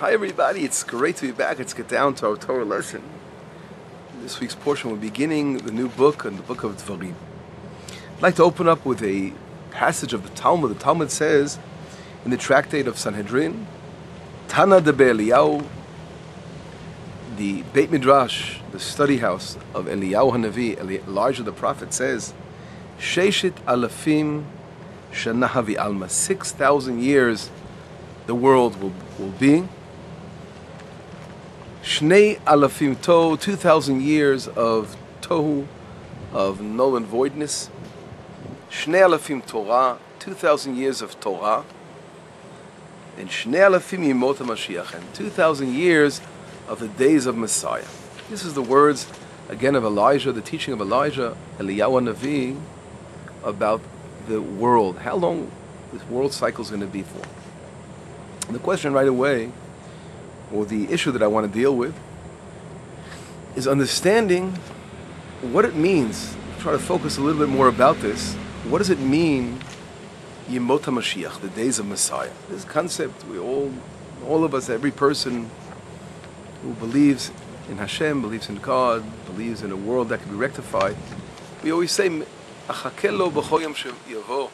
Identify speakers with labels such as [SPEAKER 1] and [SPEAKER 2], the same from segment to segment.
[SPEAKER 1] Hi everybody, it's great to be back. Let's get down to our Torah lesson. This week's portion, we're beginning the new book, and the book of Divarim. I'd like to open up with a passage of the Talmud. The Talmud says in the tractate of Sanhedrin, Tana de Eliyahu, the Beit Midrash, the study house of Eliyahu HaNavi, Elijah the prophet, says, Sheishet alafim shana havi alma, 6,000 years the world will be. Shnei alafim tohu, 2,000 years of tohu, of null and voidness. Shnei alafim Torah, 2,000 years of Torah. And Shnei alafim yimot HaMashiach, and 2,000 years of the days of Messiah. This is the words, again, of Elijah, the teaching of Elijah, Eliyahu HaNavi, about the world, how long this world cycle is going to be for. And the question right away, or the issue that I want to deal with, is understanding what it means. Try to focus a little bit more about this. What does it mean, Yemot HaMashiach, the days of Messiah? This concept, we all of us, every person who believes in Hashem, believes in God, believes in a world that can be rectified, we always say, Achakelo b'chol yom yavo.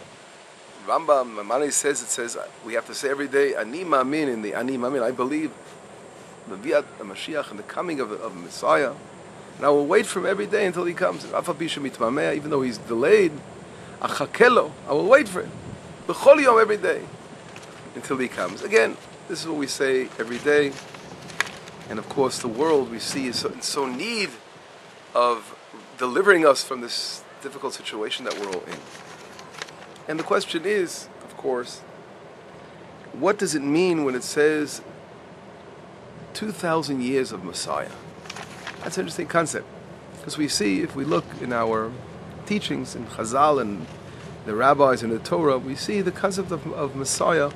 [SPEAKER 1] Rambam, Mamani says, we have to say every day, Ani Ma'amin, in the Ani Ma'amin, I believe the Viat Mashiach and the coming of Messiah, and I will wait for him every day until he comes. Even though he's delayed, Achakelo, I will wait for him, b'chol yom, every day, until he comes. Again, this is what we say every day, and of course the world we see is in so need of delivering us from this difficult situation that we're all in. And the question is, of course, what does it mean when it says 2,000 years of Messiah? That's an interesting concept, because we see, if we look in our teachings in Chazal and the rabbis in the Torah, we see the concept of Messiah.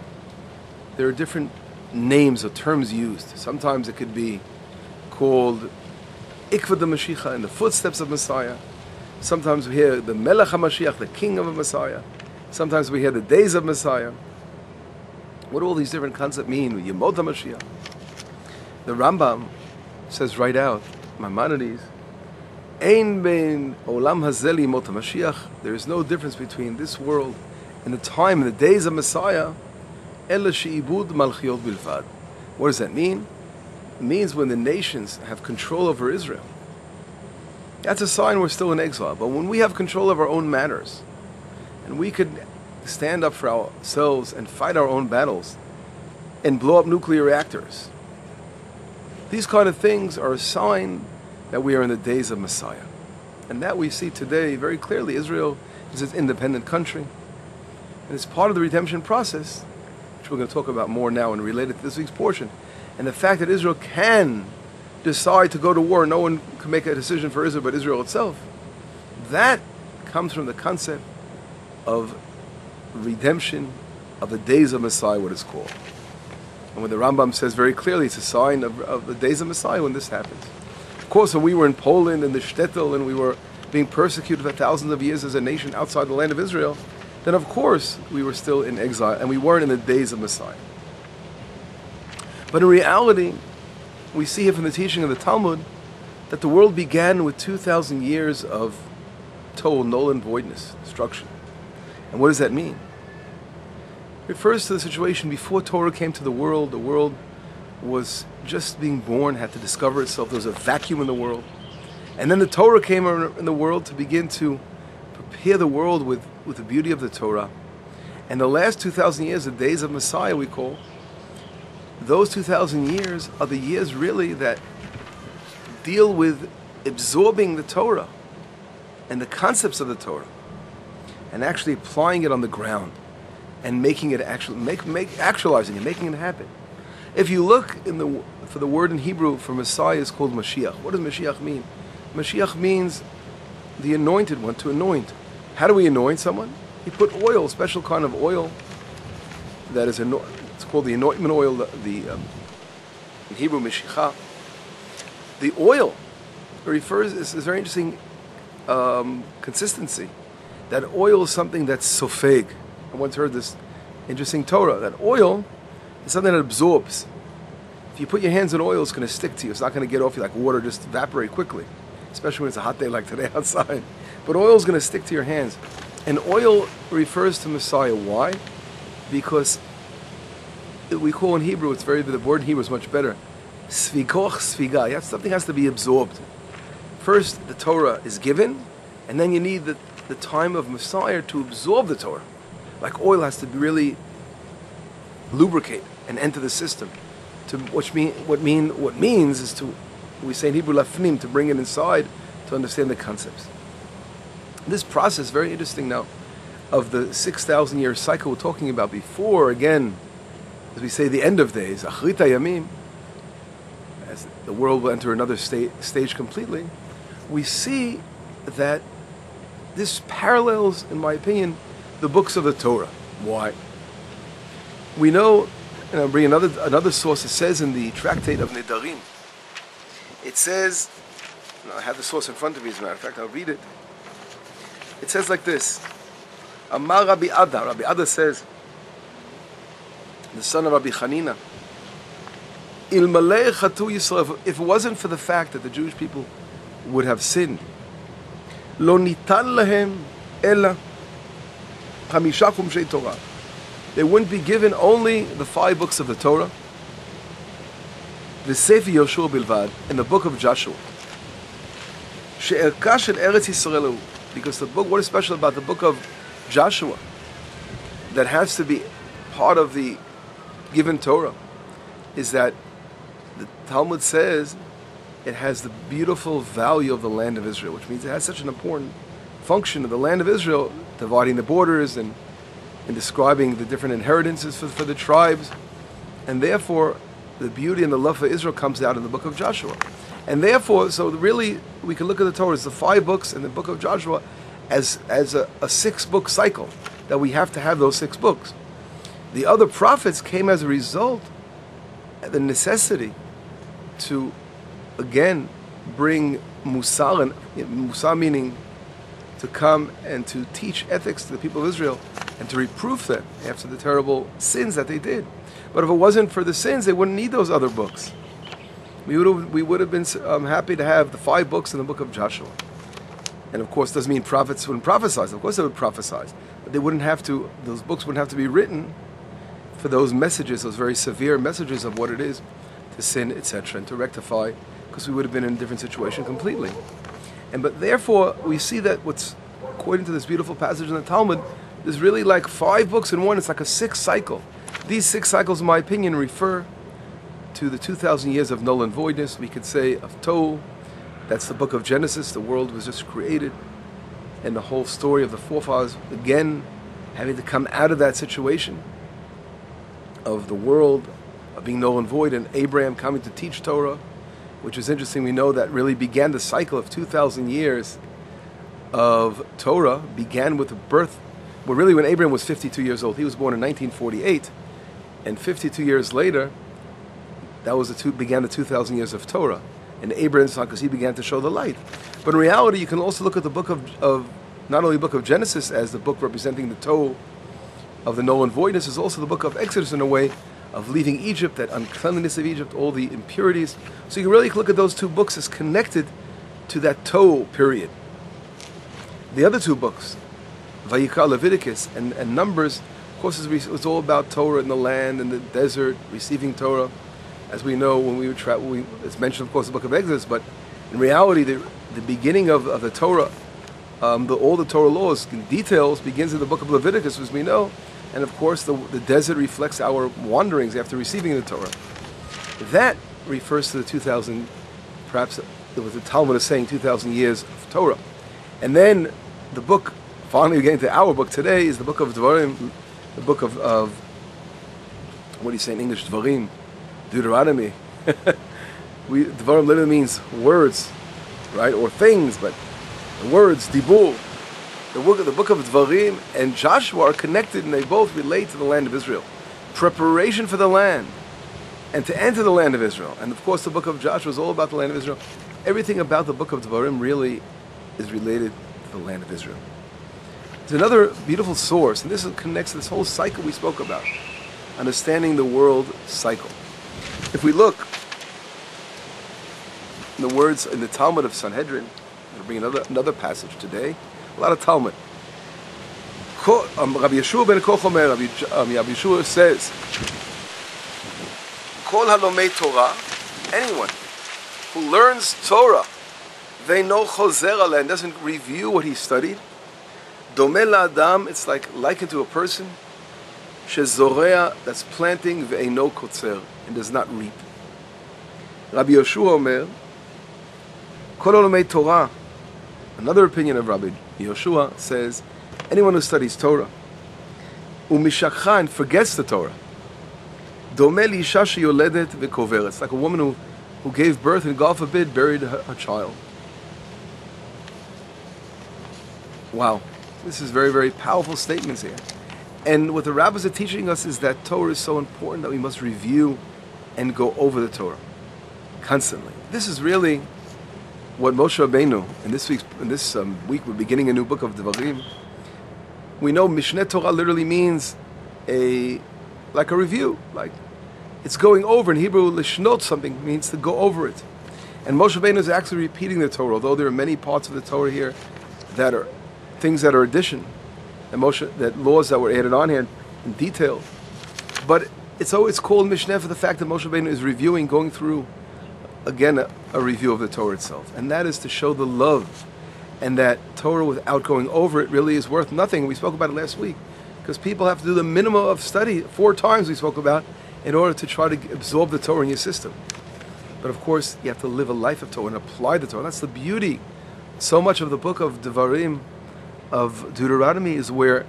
[SPEAKER 1] There are different names or terms used. Sometimes it could be called Ikvad HaMashiach, in the footsteps of Messiah. Sometimes we hear the Melech HaMashiach, the king of a Messiah. Sometimes we hear the days of Messiah. What do all these different concepts mean? Yemot HaMashiach. The Rambam says right out, Maimonides, Ein bein olam hazeh yemot HaMashiach. There is no difference between this world and the time and the days of Messiah. Ela she'ibud malchiot bilvad. What does that mean? It means when the nations have control over Israel. That's a sign we're still in exile. But when we have control of our own matters, and we could stand up for ourselves and fight our own battles and blow up nuclear reactors, these kind of things are a sign that we are in the days of Messiah. And that we see today very clearly. Israel is an independent country, and it's part of the redemption process, which we're going to talk about more now and related to this week's portion. And the fact that Israel can decide to go to war, no one can make a decision for Israel but Israel itself, that comes from the concept of redemption, of the days of Messiah, what it's called. And when the Rambam says very clearly, it's a sign of the days of Messiah when this happens. Of course, when we were in Poland, in the shtetl, and we were being persecuted for thousands of years as a nation outside the land of Israel, then of course we were still in exile, and we weren't in the days of Messiah. But in reality, we see here from the teaching of the Talmud that the world began with 2,000 years of total null and voidness, destruction. And what does that mean? It refers to the situation before Torah came to the world was just being born, had to discover itself. There was a vacuum in the world. And then the Torah came in the world to begin to prepare the world with the beauty of the Torah. And the last 2,000 years, the days of Messiah we call, those 2,000 years are the years really that deal with absorbing the Torah and the concepts of the Torah, and actually applying it on the ground, and making it actualizing it, making it happen. If you look for the word in Hebrew for Messiah is called Mashiach. What does Mashiach mean? Mashiach means the anointed one, to anoint. How do we anoint someone? You put oil, a special kind of oil that is it's called the anointment oil. In Hebrew, Meshicha. The oil refers. This is very interesting consistency. That oil is something that's sofeg. I once heard this interesting Torah, that oil is something that absorbs. If you put your hands in oil, it's going to stick to you. It's not going to get off you like water, just evaporate quickly, especially when it's a hot day like today outside. But oil is going to stick to your hands. And oil refers to Messiah. Why? Because we call in Hebrew, the word in Hebrew is much better. Svikoch sviga. Something has to be absorbed. First, the Torah is given, and then you need the time of Messiah to absorb the Torah. Like oil has to really lubricate and enter the system. What means is to, we say in Hebrew, lafnim, to bring it inside, to understand the concepts. This process, very interesting now, of the 6,000 year cycle we're talking about before, again, as we say, the end of days, achrita yamim, as the world will enter another stage completely, we see that this parallels, in my opinion, the books of the Torah. Why? We know, and I'll bring another source. It says in the tractate of Divarim, it says, I have the source in front of me, as a matter of fact, I'll read it. It says like this, Amar Rabbi Ada says, the son of Rabbi Chanina, Ilmalei chatu Yisrael, if it wasn't for the fact that the Jewish people would have sinned, Lo nitan lahem ela chamisha chumshei Torah, they wouldn't be given only the 5 books of the Torah, the Sefer Yoshua bilvad, and the book of Joshua. She'erka shel Eretz Yisrael, because the book, what is special about the book of Joshua, that has to be part of the given Torah, is that the Talmud says it has the beautiful value of the land of Israel, which means it has such an important function of the land of Israel, dividing the borders and describing the different inheritances for the tribes. And therefore, the beauty and the love for Israel comes out in the book of Joshua. And therefore, so really, we can look at the Torah as the 5 books and the book of Joshua as a 6-book cycle, that we have to have those 6 books. The other prophets came as a result, the necessity to, again, bring Musar, Musar meaning to come and to teach ethics to the people of Israel and to reproof them after the terrible sins that they did. But if it wasn't for the sins, they wouldn't need those other books. We would have been happy to have the 5 books in the book of Joshua. And of course, doesn't mean prophets wouldn't prophesy. Of course, they would prophesy, but they wouldn't have to. Those books wouldn't have to be written for those messages, those very severe messages of what it is to sin, etc., and to rectify, because we would have been in a different situation completely. But therefore, we see that what's, according to this beautiful passage in the Talmud, there's really like 5 books in one. It's like a 6 cycle. These 6 cycles, in my opinion, refer to the 2,000 years of null and voidness. We could say of Tohu. That's the book of Genesis. The world was just created, and the whole story of the forefathers, again, having to come out of that situation of the world of being null and void, and Abraham coming to teach Torah, which is interesting. We know that really began the cycle of 2,000 years of Torah, began with the birth. Well, really, when Abraham was 52 years old, he was born in 1948, and 52 years later, that was began the 2,000 years of Torah. And Abraham's time, because he began to show the light. But in reality, you can also look at the book of not only the book of Genesis as the book representing the Tohu of the null and voidness, is also the book of Exodus in a way of leaving Egypt, that uncleanliness of Egypt, all the impurities. So you can really look at those 2 books as connected to that Tohu period. The other 2 books, Vayikra, Leviticus, and Numbers, of course, it's all about Torah in the land and the desert, receiving Torah. As we know, when we would travel, it's mentioned, of course, the book of Exodus, but in reality, the beginning of the Torah, all the Torah laws and details begins in the book of Leviticus, as we know, and of course, the desert reflects our wanderings after receiving the Torah. That refers to the 2,000, perhaps what the Talmud is saying, 2,000 years of Torah. And then the book, finally getting to our book today, is the book of Divarim, the book of what do you say in English, Divarim, Deuteronomy. Divarim literally means words, right, or things, but the words, Dibur. The book of Divarim and Joshua are connected, and they both relate to the land of Israel. Preparation for the land, and to enter the land of Israel. And of course, the book of Joshua is all about the land of Israel. Everything about the book of Divarim really is related to the land of Israel. There's another beautiful source, and this connects to this whole cycle we spoke about, understanding the world cycle. If we look in the words in the Talmud of Sanhedrin, I'll bring another passage today, a lot of Talmud. Rabbi Yeshua ben Koch Omer, Rabbi Yeshua says, Kol halomei Torah, anyone who learns Torah, they know chozer aleh, and doesn't review what he studied. Domeh la'adam, it's like likened to a person, shezorea, that's planting, ve'eino kotzer, and does not reap. Rabbi Yeshua Omer, Kol halomei Torah, another opinion of Rabbi Yeshua says, anyone who studies Torah, umishakha, and forgets the Torah, domeh li'isha sheyoledet ve'koveret, it's like a woman who gave birth and, God forbid, buried her child. Wow, this is very, very powerful statements here. And what the rabbis are teaching us is that Torah is so important that we must review and go over the Torah constantly. This is really what Moshe Rabbeinu, in this week we're beginning a new book of Divarim. We know Mishneh Torah literally means like a review, like it's going over. In Hebrew, lishnot something means to go over it. And Moshe Rabbeinu is actually repeating the Torah, although there are many parts of the Torah here that are things that are addition, and that laws that were added on here in detail. But it's always called Mishneh for the fact that Moshe Rabbeinu is reviewing, going through, again, a review of the Torah itself. And that is to show the love, and that Torah without going over it really is worth nothing. We spoke about it last week, because people have to do the minimum of study, 4 times we spoke about, in order to try to absorb the Torah in your system. But of course, you have to live a life of Torah and apply the Torah. That's the beauty. So much of the book of Divarim, of Deuteronomy, is where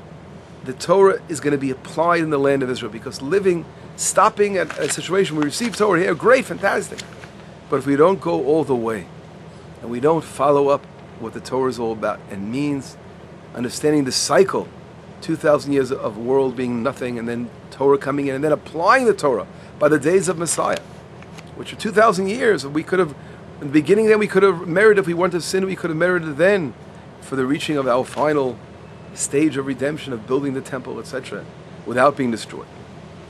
[SPEAKER 1] the Torah is going to be applied in the land of Israel, because stopping at a situation, we receive Torah here, great, fantastic. But if we don't go all the way, and we don't follow up what the Torah is all about, and means understanding the cycle, 2,000 years of world being nothing, and then Torah coming in, and then applying the Torah by the days of Messiah, which are 2,000 years. We could have, in the beginning then, we could have merited, if we weren't to sin, we could have merited then for the reaching of our final stage of redemption, of building the temple, etc., without being destroyed.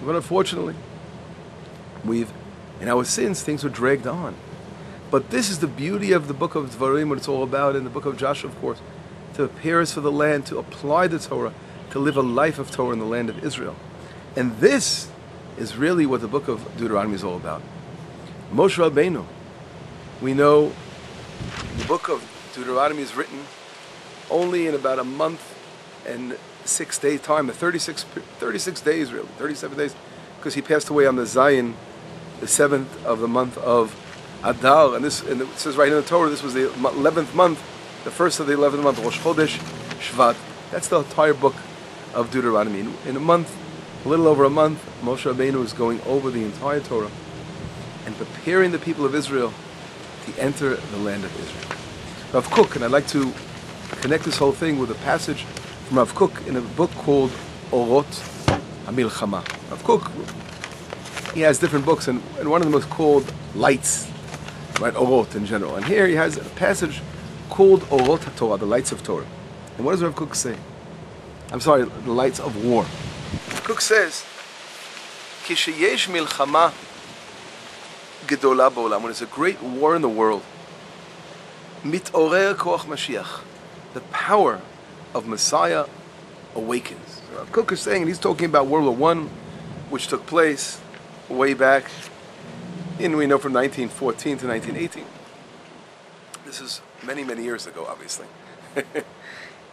[SPEAKER 1] But unfortunately, in our sins, things were dragged on. But this is the beauty of the book of Divarim, what it's all about, in the book of Joshua, of course, to prepare us for the land, to apply the Torah, to live a life of Torah in the land of Israel. And this is really what the book of Deuteronomy is all about. Moshe Rabbeinu, we know the book of Deuteronomy is written only in about a month and 6 days time, 36 days really, 37 days, because he passed away on the Zion, the 7th of the month of Adar, and it says right in the Torah, this was the 11th month, the first of the 11th month, Rosh Chodesh Shvat. That's the entire book of Deuteronomy. In a month, a little over a month, Moshe Rabbeinu is going over the entire Torah and preparing the people of Israel to enter the land of Israel. Rav Kook, and I'd like to connect this whole thing with a passage from Rav Kook in a book called Orot HaMilchama. Rav Kook, he has different books, and one of them is called Lights, right? Orot in general. And here he has a passage called Orot HaTorah, the Lights of Torah. And what does Rav Kook say? I'm sorry, the Lights of War. Rav Kook says, Kisheyesh milchama gedola ba'olam, when there's a great war in the world, mitorer koach Mashiach, the power of Messiah awakens. So Rav Kook is saying, and he's talking about World War I, which took place way back we know from 1914 to 1918. This is many, many years ago, obviously.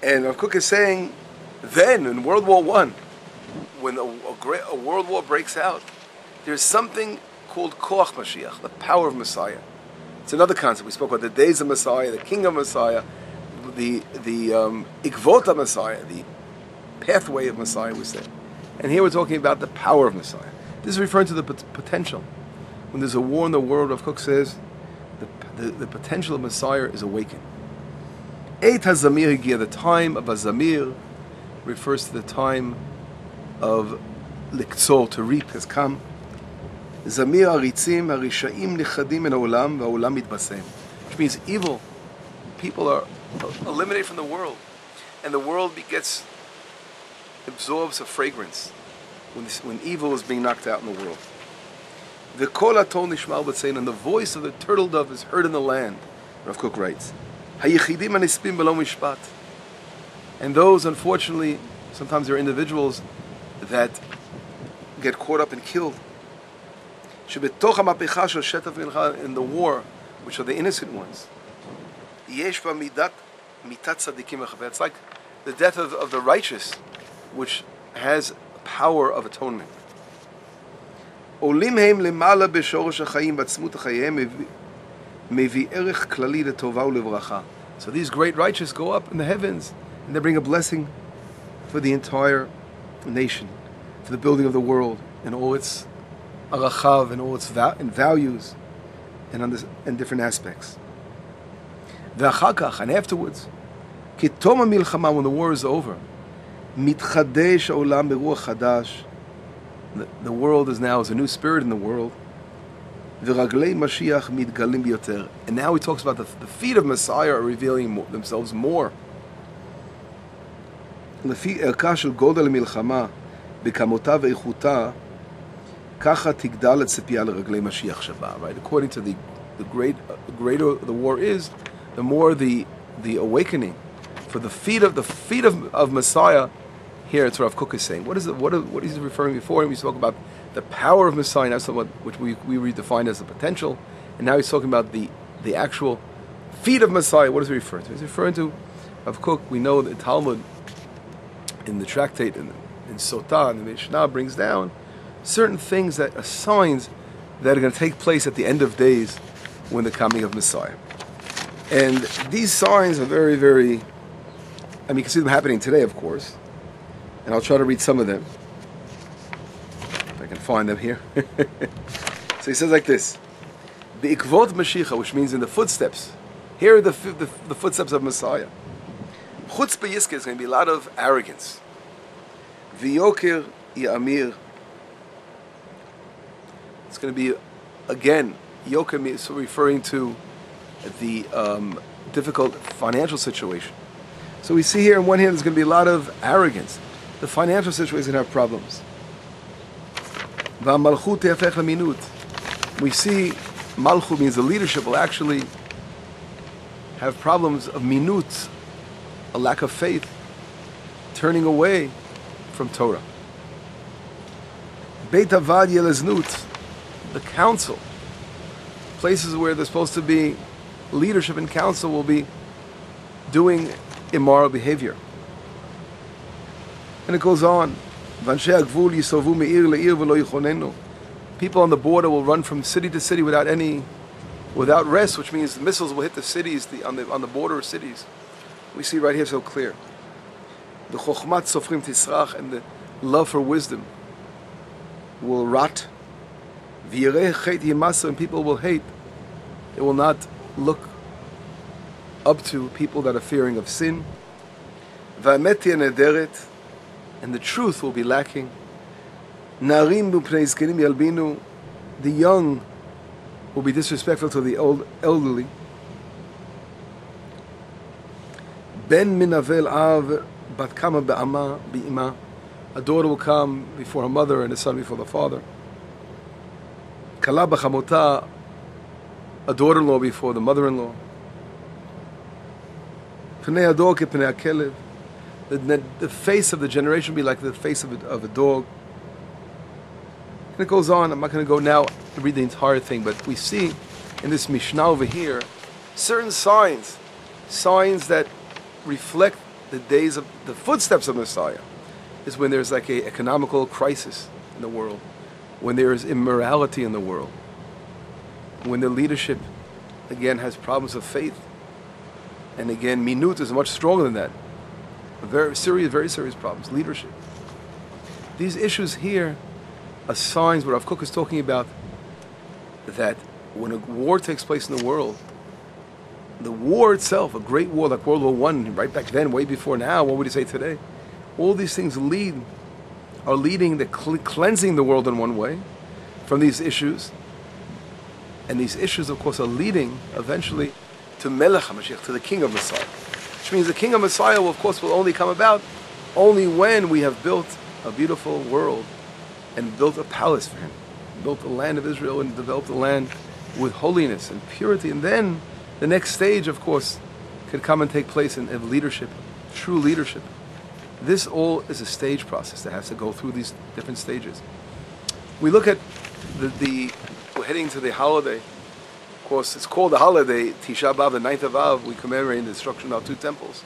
[SPEAKER 1] And Rav Kook is saying, then in World War I, when a world war breaks out, there's something called Koach Mashiach, the power of Messiah. It's another concept. We spoke about the days of Messiah, the king of Messiah, the ikvot of Messiah, the pathway of Messiah, we say. And here we're talking about the power of Messiah. This is referring to the potential. When there's a war in the world, Rav Kook says, the potential of Messiah is awakened. Eit HaZamir Higia, the time of HaZamir, refers to the time of Liktzor, to reap, has come. Zamir Haritzim Harishaim Nichadim min Ha'olam V'Ha'olam Mitbasem, which means evil people are eliminated from the world, and the world absorbs a fragrance when evil is being knocked out in the world. The kol aton nishmal b'tzein, and the voice of the turtle dove is heard in the land. Rav Kook writes, Hayichidim anispim b'lo mishpat. And those, unfortunately, sometimes there are individuals that get caught up and killed. Shebetoch hamapecha shel shetav mincha, in the war, which are the innocent ones. Yesh ba mitat tzadikim lechaper. It's like the death of the righteous, which has power of atonement. Olim heim lemala b'shorosh hachayim b'tzmut hachayim mevi erech klali letova u'levracha. So these great righteous go up in the heavens, and they bring a blessing for the entire nation, for the building of the world, and all its arachav, and all its values, and different aspects. And afterwards, kitoma milchama, when the war is over, mitchadesh olam beruach chadash. The world is now, a new spirit in the world. V'raglei Mashiach mitgalim biyoter. And now he talks about the feet of Messiah are revealing themselves more. לפי ערכה של גודל המלחמה בכמותה ואיכותה, ככה תגדל הציפייה לרגלי משיח שבה. Right? According to the greater the war is, the more the awakening for the feet of Messiah. Here it's what Rav Kook is saying. What is he referring before? We spoke about the power of Messiah, and that's which we redefine as the potential, and now he's talking about the actual feet of Messiah. What is he referring to? He's referring to Rav Kook. We know that Talmud, in the tractate in Sotah, and the Mishnah brings down certain things that are signs that are going to take place at the end of days when the coming of Messiah. And these signs are very, very, you can see them happening today, of course. And I'll try to read some of them, if I can find them here. So he says like this: Be'ikvot Mashiach, which means in the footsteps. Here are the footsteps of Messiah. Chutzpah Yiske is going to be a lot of arrogance. V'yoker Ya'amir. It's going to be, again, Yoker is referring to the difficult financial situation. So we see here on one hand there's going to be a lot of arrogance. The financial situation is going to have problems. We see Malchut means the leadership will actually have problems of minut, a lack of faith, turning away from Torah. Beit Avad Yeleznut, the council, places where there's supposed to be leadership and council, will be doing immoral behavior. And it goes on. People on the border will run from city to city without rest, which means the missiles will hit the cities, on the border cities. We see right here so clear. The chokhmat sofrim tisrach, and the love for wisdom will rot. And people will hate. They will not look up to people that are fearing of sin. And the truth will be lacking. The young will be disrespectful to the elderly. Ben minavel av bat kama be'ima. A daughter will come before her mother, and a son before the father. Kala b'chamota, a daughter-in-law before the mother-in-law. Pnei ador kepnei hakelev. The face of the generation will be like the face of a dog. And it goes on. I'm not going to go now to read the entire thing, but we see in this Mishnah over here certain signs that reflect the days of the footsteps of Messiah. Is when there's like a economical crisis in the world, when there is immorality in the world, when the leadership again has problems of faith, and again minut is much stronger than that. Very serious problems. Leadership. These issues here are signs what Rav Kook is talking about, that when a war takes place in the world, the war itself, a great war like World War I, right back then, way before now, what would you say today? All these things are leading to cleansing the world in one way from these issues. And these issues, of course, are leading eventually to Melech HaMashiach, to the King of Messiah. Which means the King of Messiah will only come about only when we have built a beautiful world and built a palace for him. built the land of Israel and developed the land with holiness and purity. And then the next stage, of course, could come and take place in leadership, true leadership. This all is a stage process that has to go through these different stages. We look at we're heading to the holiday. Of course, it's called the holiday, Tisha B'Av, the 9th of Av. We commemorate the destruction of our 2 temples.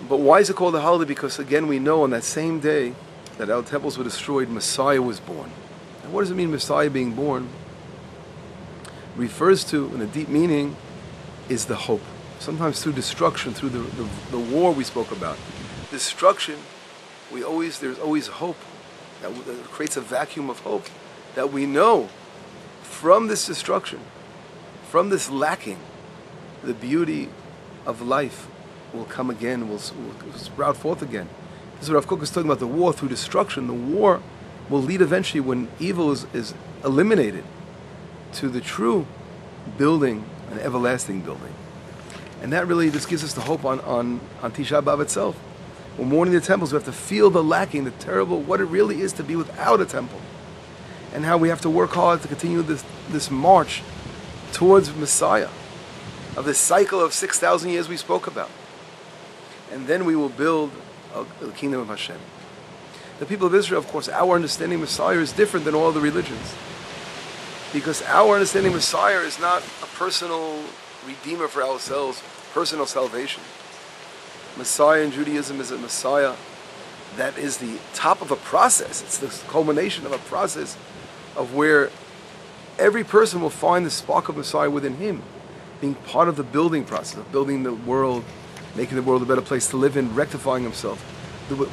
[SPEAKER 1] But why is it called a holiday? Because again, we know on that same day that our temples were destroyed, Messiah was born. And what does it mean, Messiah being born? Refers to, in a deep meaning, is the hope. Sometimes through destruction, through the war we spoke about. Destruction, there's always hope. That creates a vacuum of hope. That we know from this destruction, from this lacking, the beauty of life will come again, will sprout forth again. This is what Rav Kook is talking about, the war through destruction. The war will lead eventually, when evil is eliminated, to the true building, an everlasting building. And that really just gives us the hope on Tisha B'Av itself. When mourning the temples, we have to feel the lacking, the terrible, what it really is to be without a temple. And how we have to work hard to continue this march towards Messiah, of this cycle of 6,000 years we spoke about. And then we will build the kingdom of Hashem. The people of Israel, of course, our understanding of Messiah is different than all the religions. Because our understanding of Messiah is not a personal redeemer for ourselves, personal salvation. Messiah in Judaism is a Messiah that is the top of a process. It's the culmination of a process of where every person will find the spark of Messiah within him, being part of the building process, of building the world, making the world a better place to live in, rectifying himself.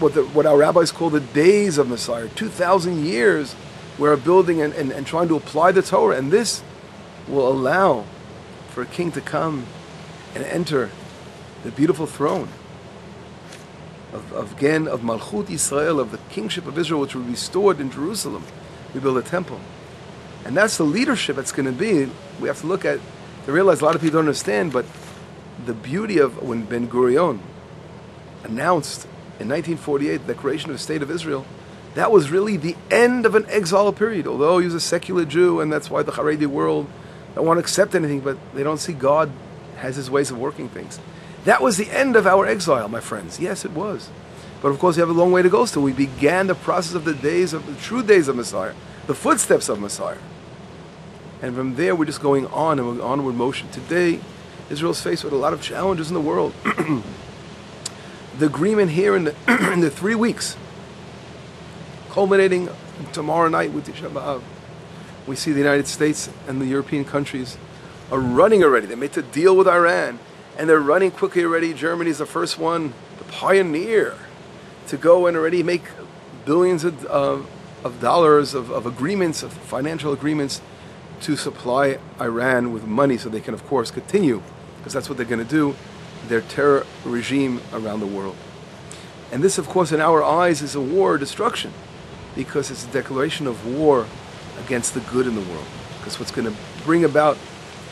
[SPEAKER 1] What our rabbis call the days of Messiah, 2,000 years we're building and trying to apply the Torah. And this will allow for a king to come and enter the beautiful throne of Malchut Yisrael, of the kingship of Israel, which will be restored in Jerusalem. We build a temple. And that's the leadership that's going to be. We have to look at, to realize a lot of people don't understand, but the beauty of when Ben Gurion announced in 1948 the Declaration of the State of Israel, that was really the end of an exile period. Although he was a secular Jew, and that's why the Haredi world don't want to accept anything, but they don't see God has his ways of working things. That was the end of our exile, my friends. Yes, it was. But of course, we have a long way to go still. We began the process of the true days of Messiah, the footsteps of Messiah. And from there, we're just going on and onward motion. Today, Israel's faced with a lot of challenges in the world. The agreement here in the 3 weeks, culminating tomorrow night with Tisha B'Av, we see the United States and the European countries are running already. They made a deal with Iran, and they're running quickly already. Germany is the first one, the pioneer, to go and already make billions of dollars of agreements, of financial agreements, to supply Iran with money so they can, of course, continue, because that's what they're going to do, their terror regime around the world. And this, of course, in our eyes is a war, destruction, because it's a declaration of war against the good in the world. Because what's going to bring about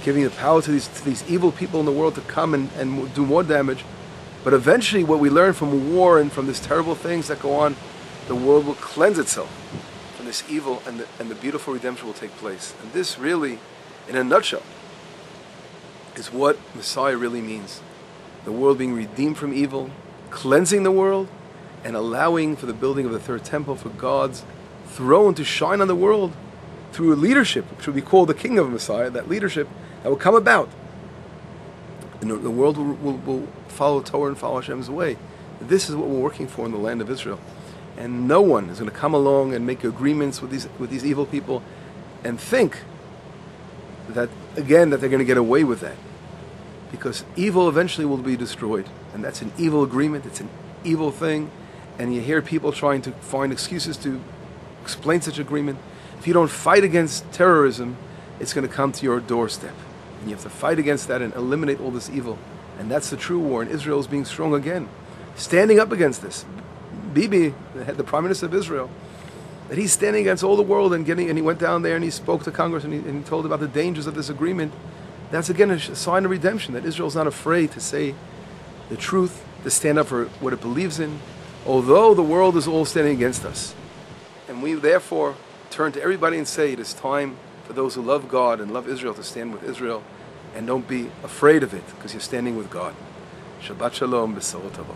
[SPEAKER 1] giving the power to these evil people in the world to come and do more damage. But eventually what we learn from war and from these terrible things that go on, the world will cleanse itself from this evil, and the beautiful redemption will take place. And this really, in a nutshell, is what Messiah really means. The world being redeemed from evil, cleansing the world, and allowing for the building of the third temple, for God's throne to shine on the world through a leadership, which will be called the King of Messiah, that leadership that will come about. And the world will follow Torah and follow Hashem's way. This is what we're working for in the land of Israel. And no one is going to come along and make agreements with these evil people and think that, again, that they're going to get away with that. Because evil eventually will be destroyed. And that's an evil agreement. It's an evil thing. And you hear people trying to find excuses to explain such agreement. If you don't fight against terrorism, it's going to come to your doorstep. And you have to fight against that and eliminate all this evil. And that's the true war. And Israel is being strong again, standing up against this. Bibi, the Prime Minister of Israel, that he's standing against all the world and he went down there and he spoke to Congress and he told about the dangers of this agreement. That's again a sign of redemption, that Israel's not afraid to say the truth, to stand up for what it believes in, although the world is all standing against us. And we therefore turn to everybody and say, it is time for those who love God and love Israel to stand with Israel, and don't be afraid of it, because you're standing with God. Shabbat Shalom, B'sorot Tova.